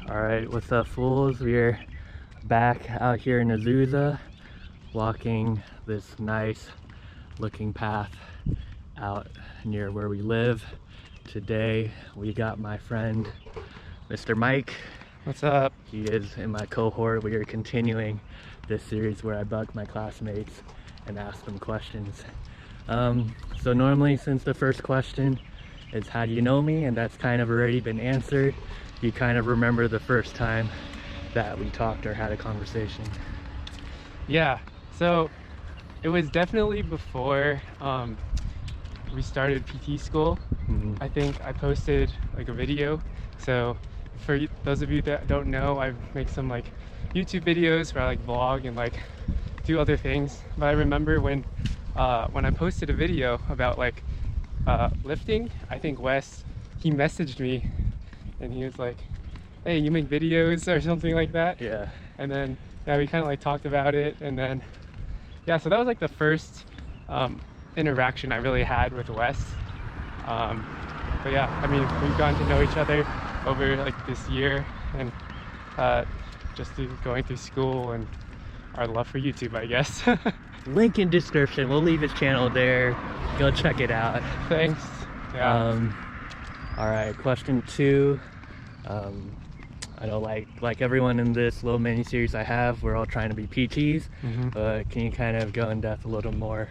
All right, what's up, fools? We're back out here in Azusa, walking this nice looking path out near where we live. Today we got my friend Mr. Mike. What's up? He is in my cohort. We are continuing this series where I bug my classmates and ask them questions. So normally, since the first question is how do you know me, and that's kind of already been answered, you kind of remember the first time that we talked or had a conversation. Yeah, so it was definitely before we started PT school. I think I posted like a video. So for those of you that don't know, I make some like YouTube videos where I like vlog and like do other things. But I remember when I posted a video about like lifting, I think Wes, he messaged me and he was like, hey, you make videos or something like that. Yeah. And then yeah, we kind of like talked about it, and then yeah, so that was like the first interaction I really had with Wes. But yeah, I mean, we've gotten to know each other over like this year, and just through going through school and our love for YouTube, I guess. Link in description. We'll leave his channel there. Go check it out. Thanks. Yeah. All right, question 2. I know like everyone in this little mini series I have, we're all trying to be PTs, but can you kind of go in depth a little more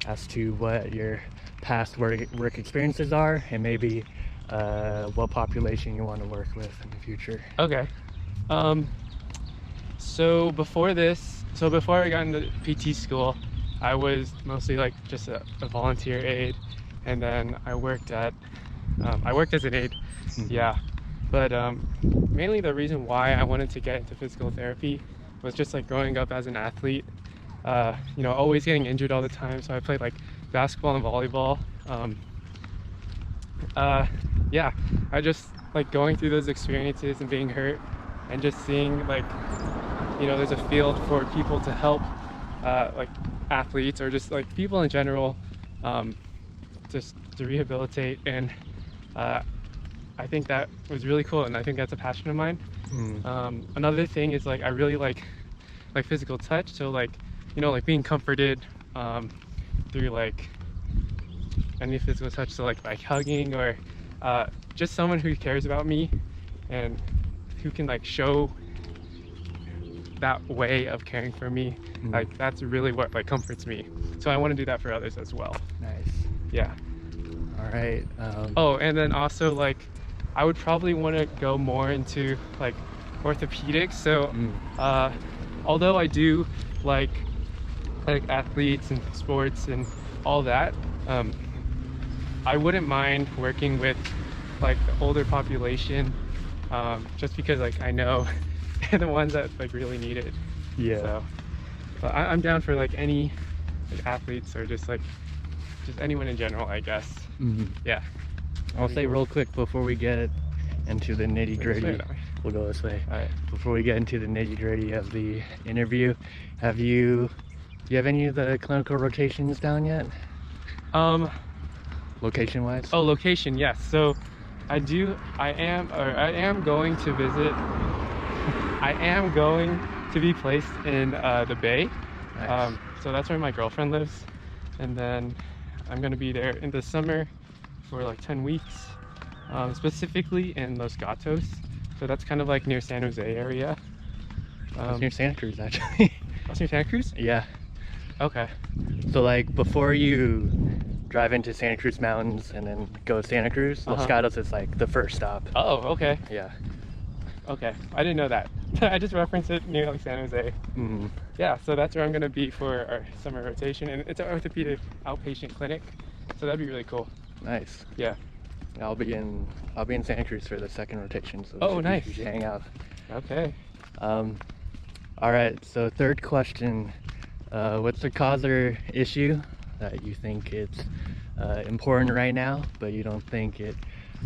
as to what your past work experiences are, and maybe what population you want to work with in the future? Okay. So before I got into PT school, I was mostly like just a volunteer aide, and then I worked as an aide. Yeah. But mainly the reason why I wanted to get into physical therapy was just like growing up as an athlete, you know, always getting injured all the time. So I played like basketball and volleyball. Yeah, I just like going through those experiences and being hurt and just seeing like, you know, there's a field for people to help like athletes or just like people in general, just to rehabilitate. And I think that was really cool, and I think that's a passion of mine. Another thing is like I really like physical touch, so like, you know, like being comforted through like any physical touch, so like by hugging or just someone who cares about me and who can like show that way of caring for me. Like that's really what like comforts me, so I want to do that for others as well. Nice. Yeah. All right. Oh, and then also like I would probably want to go more into like orthopedics. So although I do like athletes and sports and all that, I wouldn't mind working with like the older population, just because like I know they're the ones that like really need it. Yeah. So but I'm down for like any like athletes or just anyone in general, I guess. Yeah. I'll say real quick before we get into the nitty-gritty, we'll go this way. All right. Before we get into the nitty-gritty of the interview, do you have any of the clinical rotations down yet? Location wise? Oh, location, yes. So I am going to visit. I am going to be placed in the Bay. Nice. So that's where my girlfriend lives, and then I'm going to be there in the summer for like 10 weeks, specifically in Los Gatos. So that's kind of like near San Jose area. It's near Santa Cruz, actually. That's near Santa Cruz? Yeah. Okay. So like before you drive into Santa Cruz Mountains and then go to Santa Cruz, Los Gatos is like the first stop. Oh, okay. Yeah. Okay. I didn't know that. I just referenced it near like San Jose. Yeah, so that's where I'm going to be for our summer rotation, and it's an orthopedic outpatient clinic, so that'd be really cool. Nice. Yeah. I'll be in Santa Cruz for the second rotation, so oh, nice. We should hang out. Okay. All right, so third question, what's the cause or issue that you think it's important right now, but you don't think it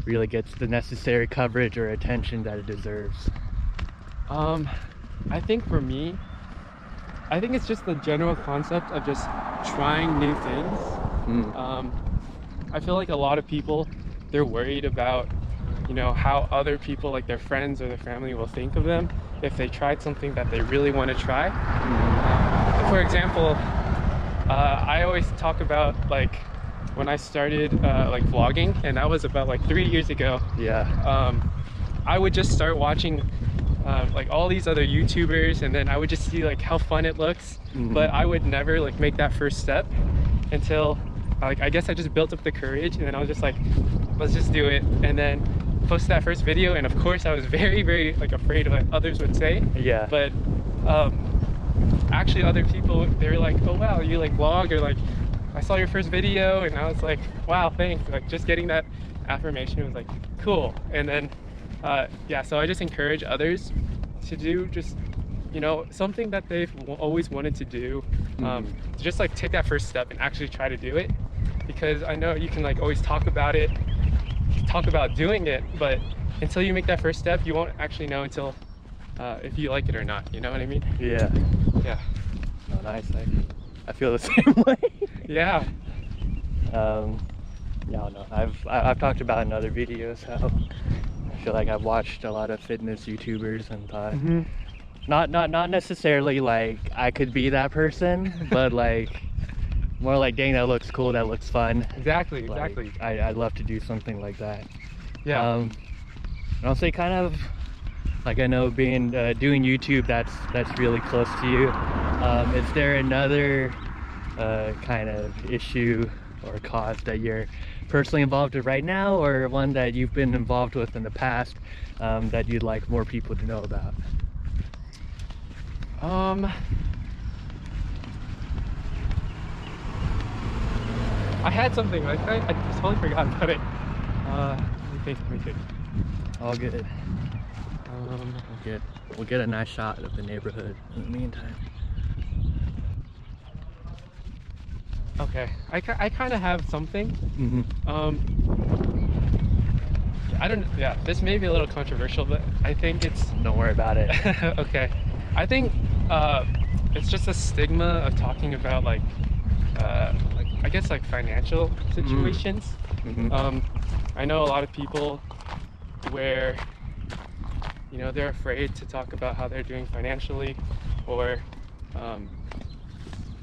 really gets the necessary coverage or attention that it deserves? I think for me, I think it's just the general concept of just trying new things. I feel like a lot of people, they're worried about, you know, how other people, like their friends or their family, will think of them if they tried something that they really want to try. For example, I always talk about like when I started like vlogging, and that was about like 3 years ago. Yeah. I would just start watching like all these other YouTubers, and then I would just see like how fun it looks, but I would never like make that first step until like I guess I just built up the courage, and then I was just like, let's just do it, and then posted that first video. And of course I was very like afraid of what others would say. Yeah. But actually other people, they were like, oh wow, you like vlog, or like I saw your first video, and I was like, wow, thanks. Like just getting that affirmation was like cool. And then yeah, so I just encourage others to do just, you know, something that they've always wanted to do, to just like take that first step and actually try to do it. Because I know you can like always talk about it, talk about doing it, but until you make that first step, you won't actually know until if you like it or not, you know what I mean? Yeah. Yeah. Oh, nice. I feel the same way. Yeah. Yeah, no, I've talked about in other videos how I feel like I've watched a lot of fitness YouTubers and thought, not necessarily like I could be that person, but like more like, dang, that looks cool, that looks fun. Exactly. Like, I'd love to do something like that. Yeah. And I'll say kind of like, I know being doing YouTube, that's really close to you. Is there another kind of issue or cause that you're personally involved with right now, or one that you've been involved with in the past, that you'd like more people to know about? I had something, like I totally forgot about it. Let me think. All good. We'll get a nice shot of the neighborhood in the meantime. Okay, I kind of have something. I don't, yeah, this may be a little controversial, but I think it's... Don't worry about it. Okay, I think it's just a stigma of talking about like I guess like financial situations. I know a lot of people where, you know, they're afraid to talk about how they're doing financially, or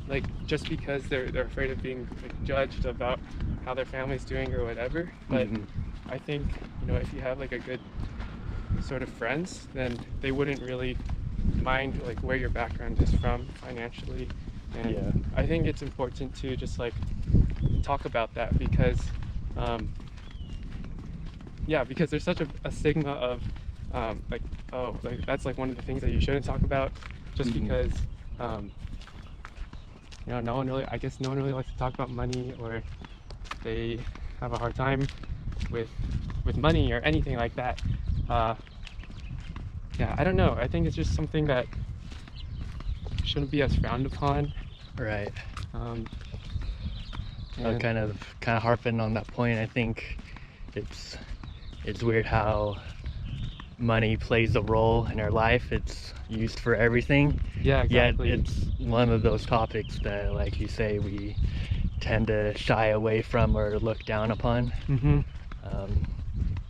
like just because they're afraid of being like, judged about how their family's doing or whatever. But I think, you know, if you have like a good sort of friends, then they wouldn't really mind like where your background is from financially. And Yeah. I think it's important to just like talk about that, because yeah, because there's such a stigma of like, oh, like that's like one of the things that you shouldn't talk about, just because you know, I guess no one really likes to talk about money, or they have a hard time with money or anything like that. Yeah, I don't know. I think it's just something that shouldn't be as frowned upon. Right. And Kind of harping on that point, I think it's weird how money plays a role in our life. It's used for everything. yeah, exactly. Yet it's one of those topics that, like you say, we tend to shy away from or look down upon.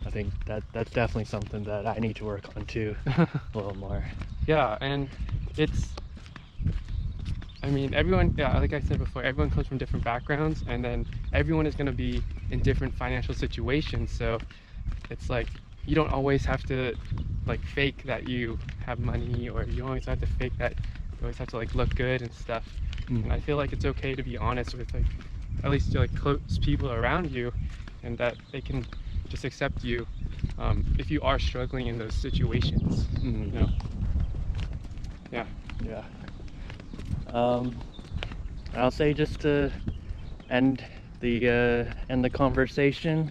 I think that's definitely something that I need to work on too, a little more. Yeah, and it's, I mean, everyone, yeah, like I said before, everyone comes from different backgrounds, and then everyone is going to be in different financial situations. So it's like, you don't always have to like fake that you have money, or you always have to fake that you always have to like look good and stuff. And I feel like it's okay to be honest with like at least like close people around you, and that they can just accept you if you are struggling in those situations. You know? Yeah. Yeah. I'll say, just to end the conversation,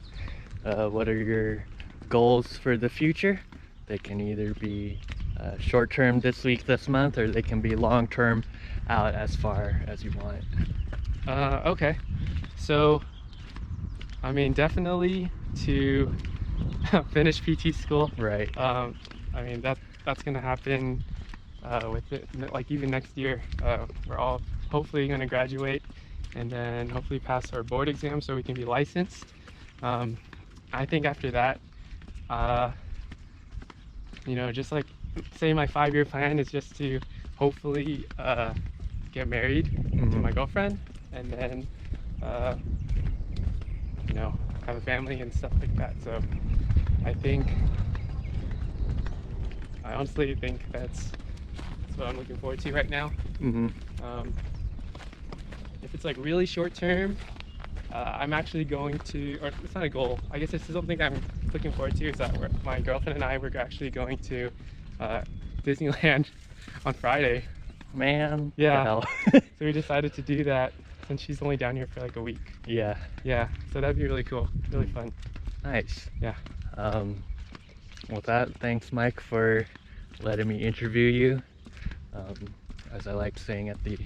what are your goals for the future? They can either be short term this week, this month, or they can be long term, out as far as you want. Okay, so I mean, definitely to finish PT school. Right. I mean, that's gonna happen with it, like even next year. We're all hopefully gonna graduate, and then hopefully pass our board exam so we can be licensed. I think after that, You know, just like say my 5-year plan is just to hopefully get married to my girlfriend, and then you know, have a family and stuff like that. So I honestly think that's what I'm looking forward to right now. If it's like really short term, I'm actually going to, or it's not a goal, I guess it's something I'm looking forward to, is that my girlfriend and I were actually going to Disneyland on Friday. Man, Yeah. the hell. So we decided to do that since she's only down here for like a week. Yeah. Yeah, so that'd be really cool, really fun. Nice. Yeah. With that, thanks Mike for letting me interview you. As I like saying at the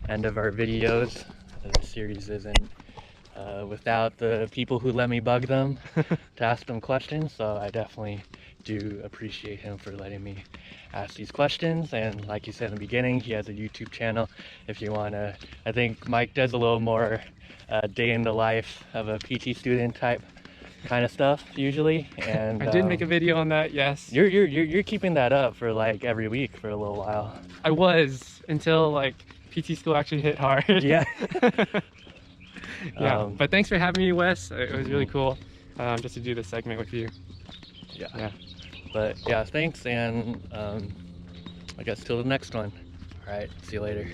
end of our videos, the series isn't without the people who let me bug them to ask them questions, so I definitely do appreciate him for letting me ask these questions. And like you said in the beginning, he has a YouTube channel if you want to. I think Mike does a little more day in the life of a PT student type kind of stuff usually. And I did make a video on that, yes. You're keeping that up for like every week for a little while. I was, until like PT school actually hit hard. Yeah. Yeah, but thanks for having me, Wes. It was really cool just to do this segment with you. Yeah. But yeah, thanks, and I guess till the next one. All right, see you later.